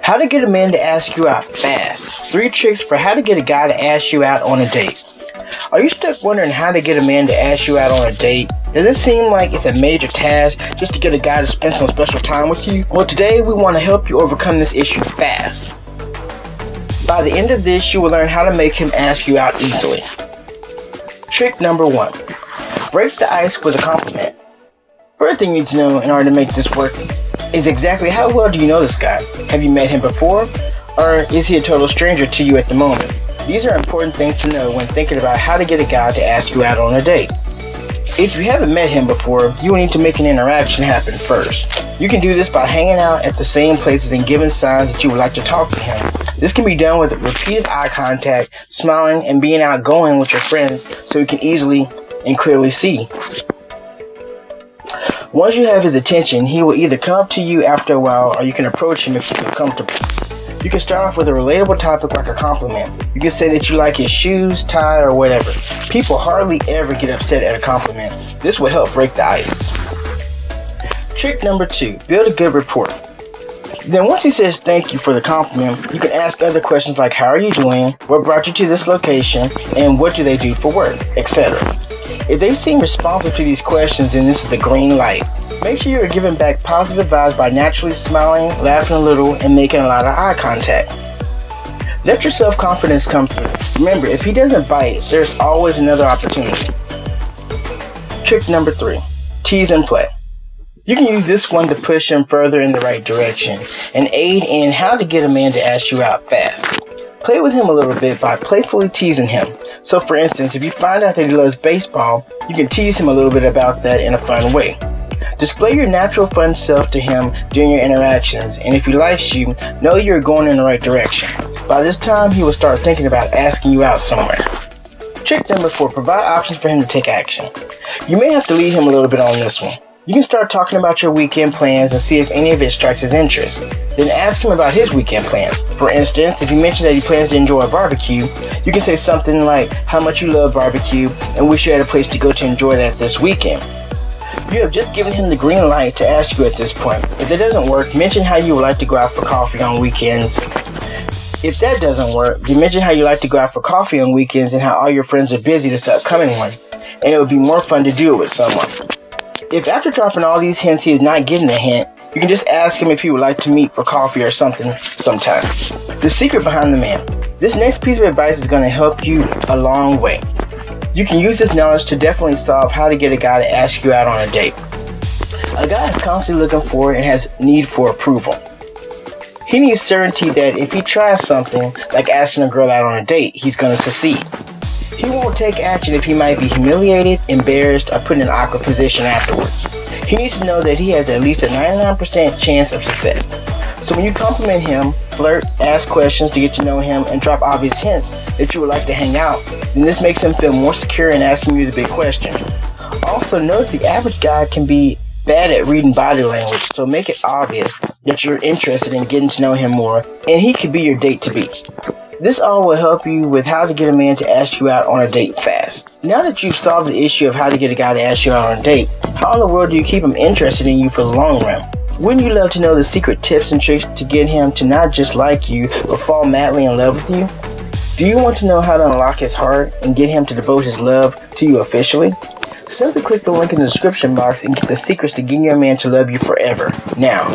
How to get a man to ask you out fast. 3 tricks for how to get a guy to ask you out on a date. Are you stuck wondering how to get a man to ask you out on a date? Does it seem like it's a major task just to get a guy to spend some special time with you? Well, today we want to help you overcome this issue fast. By the end of this, you will learn how to make him ask you out easily. Trick number 1. Break the ice with a compliment. First thing you need to know in order to make this work is exactly how well do you know this guy? Have you met him before? Or is he a total stranger to you at the moment? These are important things to know when thinking about how to get a guy to ask you out on a date. If you haven't met him before, you will need to make an interaction happen first. You can do this by hanging out at the same places and giving signs that you would like to talk to him. This can be done with repeated eye contact, smiling, and being outgoing with your friends so you can easily and clearly see. Once you have his attention, he will either come up to you after a while or you can approach him if you feel comfortable. You can start off with a relatable topic like a compliment. You can say that you like his shoes, tie, or whatever. People hardly ever get upset at a compliment. This will help break the ice. Trick number 2. Build a good rapport. Then once he says thank you for the compliment, you can ask other questions like how are you doing, what brought you to this location, and what do they do for work, etc. If they seem responsive to these questions, then this is the green light. Make sure you are giving back positive vibes by naturally smiling, laughing a little, and making a lot of eye contact. Let your self-confidence come through. Remember, if he doesn't bite, there's always another opportunity. Trick number 3. Tease and play. You can use this one to push him further in the right direction and aid in how to get a man to ask you out fast. Play with him a little bit by playfully teasing him. So for instance, if you find out that he loves baseball, you can tease him a little bit about that in a fun way. Display your natural fun self to him during your interactions, and if he likes you, know you're going in the right direction. By this time, he will start thinking about asking you out somewhere. Trick number 4, provide options for him to take action. You may have to lead him a little bit on this one. You can start talking about your weekend plans and see if any of it strikes his interest. Then ask him about his weekend plans. For instance, if he mentions that he plans to enjoy a barbecue, you can say something like how much you love barbecue and wish you had a place to go to enjoy that this weekend. You have just given him the green light to ask you at this point. If that doesn't work, mention how you would like to go out for coffee on weekends. If that doesn't work, you mention how you like to go out for coffee on weekends and how all your friends are busy this upcoming one, and it would be more fun to do it with someone. If after dropping all these hints he is not getting a hint, you can just ask him if he would like to meet for coffee or something sometime. The secret behind the man. This next piece of advice is going to help you a long way. You can use this knowledge to definitely solve how to get a guy to ask you out on a date. A guy is constantly looking for and has need for approval. He needs certainty that if he tries something, like asking a girl out on a date, he's going to succeed. He won't take action if he might be humiliated, embarrassed, or put in an awkward position afterwards. He needs to know that he has at least a 99% chance of success. So when you compliment him, flirt, ask questions to get to know him, and drop obvious hints that you would like to hang out, then this makes him feel more secure in asking you the big question. Also, note the average guy can be bad at reading body language, so make it obvious that you're interested in getting to know him more, and he could be your date to be. This all will help you with how to get a man to ask you out on a date fast. Now that you've solved the issue of how to get a guy to ask you out on a date, how in the world do you keep him interested in you for the long run? Wouldn't you love to know the secret tips and tricks to get him to not just like you, but fall madly in love with you? Do you want to know how to unlock his heart and get him to devote his love to you officially? Simply click the link in the description box and get the secrets to getting your man to love you forever. Now,